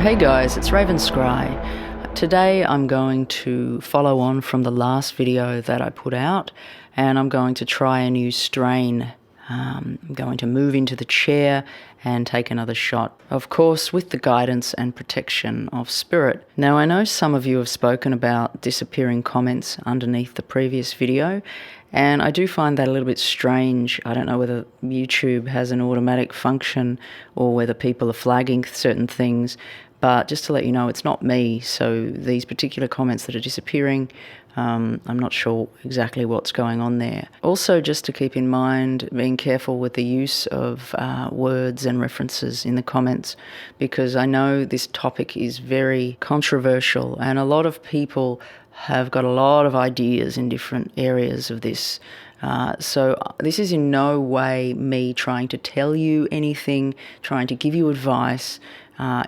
Hey guys, it's Scry. Today I'm going to follow on from the last video that I put out, and I'm going to try a new strain. I'm going to move into the chair and take another shot, of course with the guidance and protection of spirit. Now, I know some of you have spoken about disappearing comments underneath the previous video, and I do find that a little bit strange. I don't know whether YouTube has an automatic function or whether people are flagging certain things, but just to let you know, it's not me. So these particular comments that are disappearing, I'm not sure exactly what's going on there. Also, just to keep in mind, being careful with the use of words and references in the comments, because I know this topic is very controversial and a lot of people have got a lot of ideas in different areas of this. So this is in no way me trying to tell you anything, trying to give you advice.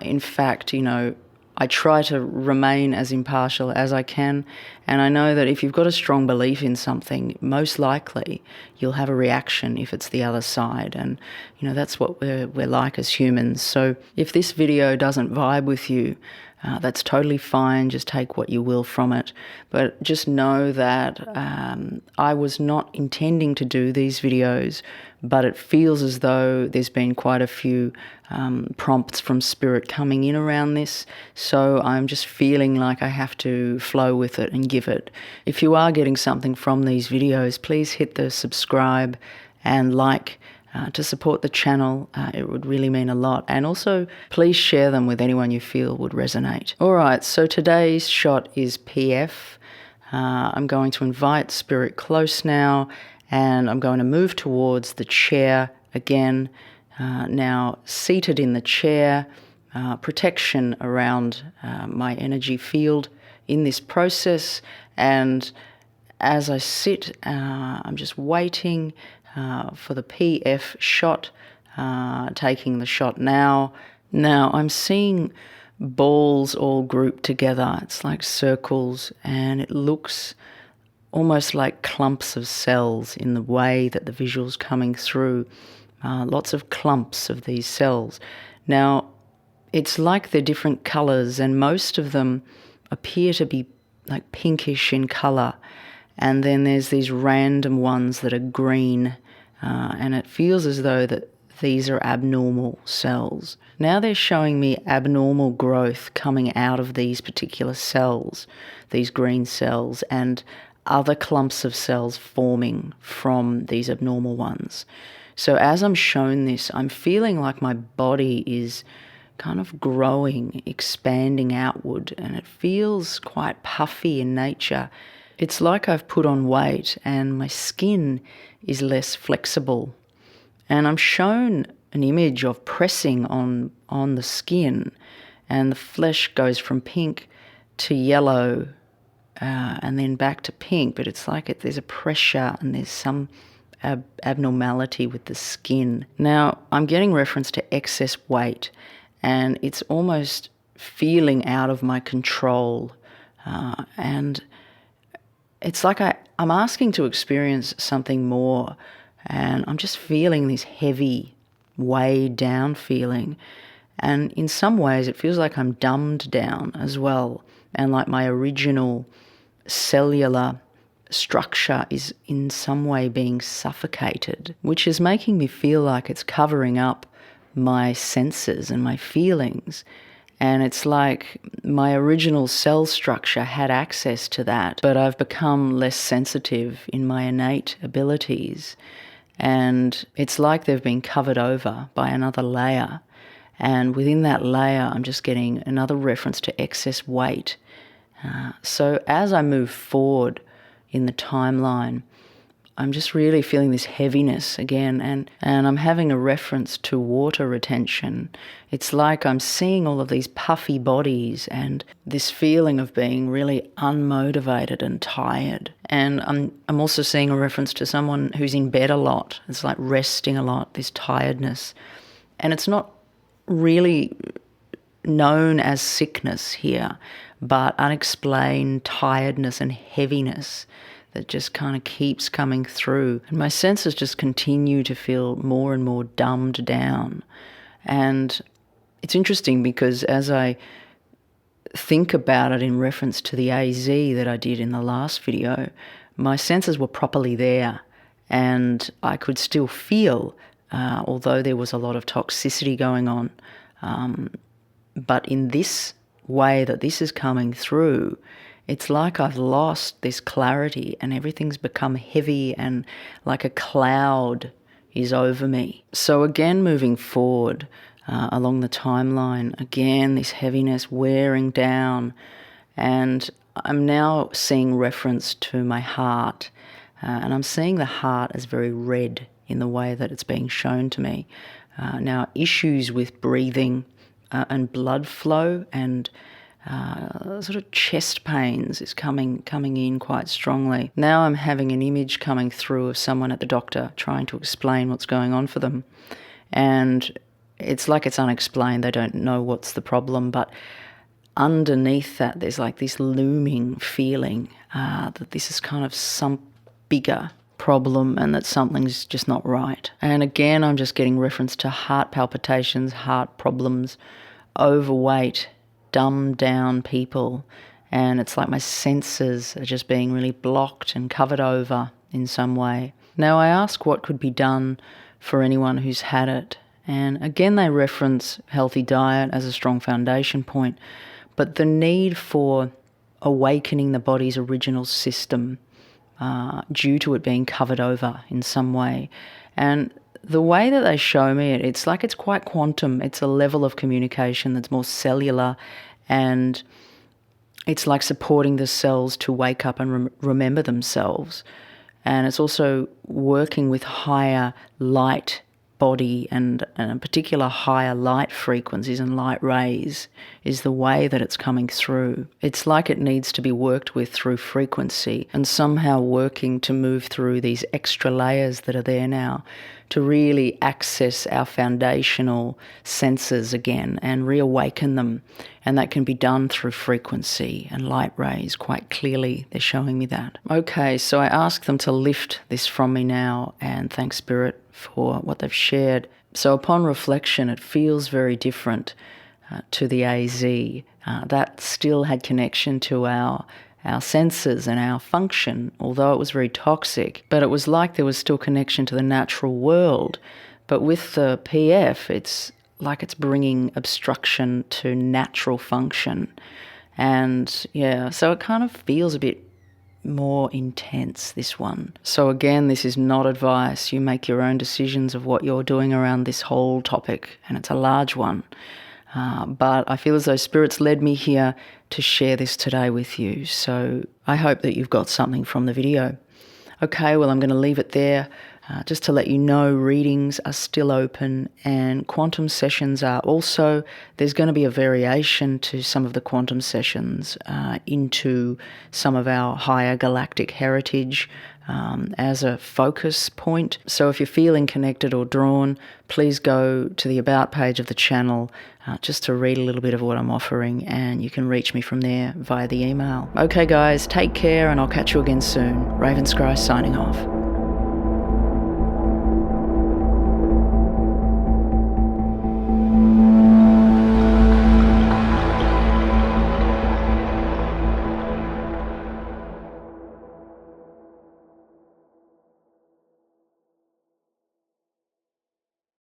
In fact, I try to remain as impartial as I can, and I know that if you've got a strong belief in something, most likely you'll have a reaction if it's the other side, and that's what we're like as humans. So if this video doesn't vibe with you, that's totally fine. Just take what you will from it. But just know that I was not intending to do these videos, but it feels as though there's been quite a few prompts from spirit coming in around this. So I'm just feeling like I have to flow with it and give it. If you are getting something from these videos, please hit the subscribe and like to support the channel. It would really mean a lot. And also, please share them with anyone you feel would resonate. All right, so today's shot is PF. I'm going to invite spirit close now, and I'm going to move towards the chair again. Now, seated in the chair, protection around my energy field in this process. And as I sit, I'm just waiting for the PF shot, taking the shot now. Now I'm seeing balls all grouped together. It's like circles, and it looks almost like clumps of cells in the way that the visual's coming through. Lots of clumps of these cells. Now, it's like they're different colours, and most of them appear to be like pinkish in colour. And then there's these random ones that are green, and it feels as though that these are abnormal cells. Now they're showing me abnormal growth coming out of these particular cells, these green cells, and other clumps of cells forming from these abnormal ones. So as I'm shown this, I'm feeling like my body is kind of growing, expanding outward, and it feels quite puffy in nature. It's like I've put on weight and my skin is less flexible. And I'm shown an image of pressing on the skin, and the flesh goes from pink to yellow and then back to pink. But it's like there's a pressure and there's some abnormality with the skin. Now, I'm getting reference to excess weight, and it's almost feeling out of my control. And it's like I'm asking to experience something more, and I'm just feeling this heavy, weighed down feeling. And in some ways, it feels like I'm dumbed down as well, and like my original cellular structure is in some way being suffocated, which is making me feel like it's covering up my senses and my feelings. And it's like my original cell structure had access to that, but I've become less sensitive in my innate abilities. And it's like they've been covered over by another layer. And within that layer, I'm just getting another reference to excess weight. So as I move forward in the timeline, I'm just really feeling this heaviness again, and I'm having a reference to water retention. It's like I'm seeing all of these puffy bodies and this feeling of being really unmotivated and tired. And I'm also seeing a reference to someone who's in bed a lot. It's like resting a lot, this tiredness. And it's not really known as sickness here, but unexplained tiredness and heaviness that just kind of keeps coming through. And my senses just continue to feel more and more dumbed down. And It's interesting because as I think about it in reference to the AZ that I did in the last video, my senses were properly there and I could still feel, although there was a lot of toxicity going on. But in this way that this is coming through, it's like I've lost this clarity and everything's become heavy and like a cloud is over me. So again, moving forward along the timeline, again, this heaviness wearing down, and I'm now seeing reference to my heart, and I'm seeing the heart as very red in the way that it's being shown to me. Now, issues with breathing and blood flow and sort of chest pains is coming in quite strongly. Now I'm having an image coming through of someone at the doctor trying to explain what's going on for them. And it's like it's unexplained. They don't know what's the problem. But underneath that, there's like this looming feeling that this is kind of some bigger problem and that something's just not right. And again, I'm just getting reference to heart palpitations, heart problems, overweight, dumbed down people, and it's like my senses are just being really blocked and covered over in some way. Now I ask what could be done for anyone who's had it, and again they reference healthy diet as a strong foundation point, but the need for awakening the body's original system due to it being covered over in some way. And the way that they show me it, it's like it's quite quantum. It's a level of communication that's more cellular, and it's like supporting the cells to wake up and remember themselves. And it's also working with higher light body and in particular higher light frequencies and light rays is the way that it's coming through. It's like it needs to be worked with through frequency and somehow working to move through these extra layers that are there now to really access our foundational senses again and reawaken them. And that can be done through frequency and light rays. Quite clearly, they're showing me that. Okay, so I ask them to lift this from me now, and thank Spirit for what they've shared. So upon reflection, it feels very different to the AZ. That still had connection to our senses and our function, although it was very toxic. But it was like there was still connection to the natural world. But with the PF, it's like it's bringing obstruction to natural function. And yeah, so it kind of feels a bit more intense, this one. So again, this is not advice. You make your own decisions of what you're doing around this whole topic, and it's a large one. But I feel as though Spirit's led me here to share this today with you. So I hope that you've got something from the video. Okay, well, I'm going to leave it there. Just to let you know, readings are still open and quantum sessions are also. There's going to be a variation to some of the quantum sessions into some of our higher galactic heritage as a focus point. So if you're feeling connected or drawn, please go to the About page of the channel just to read a little bit of what I'm offering, and you can reach me from there via the email. Okay guys, take care and I'll catch you again soon. Raven Scry signing off.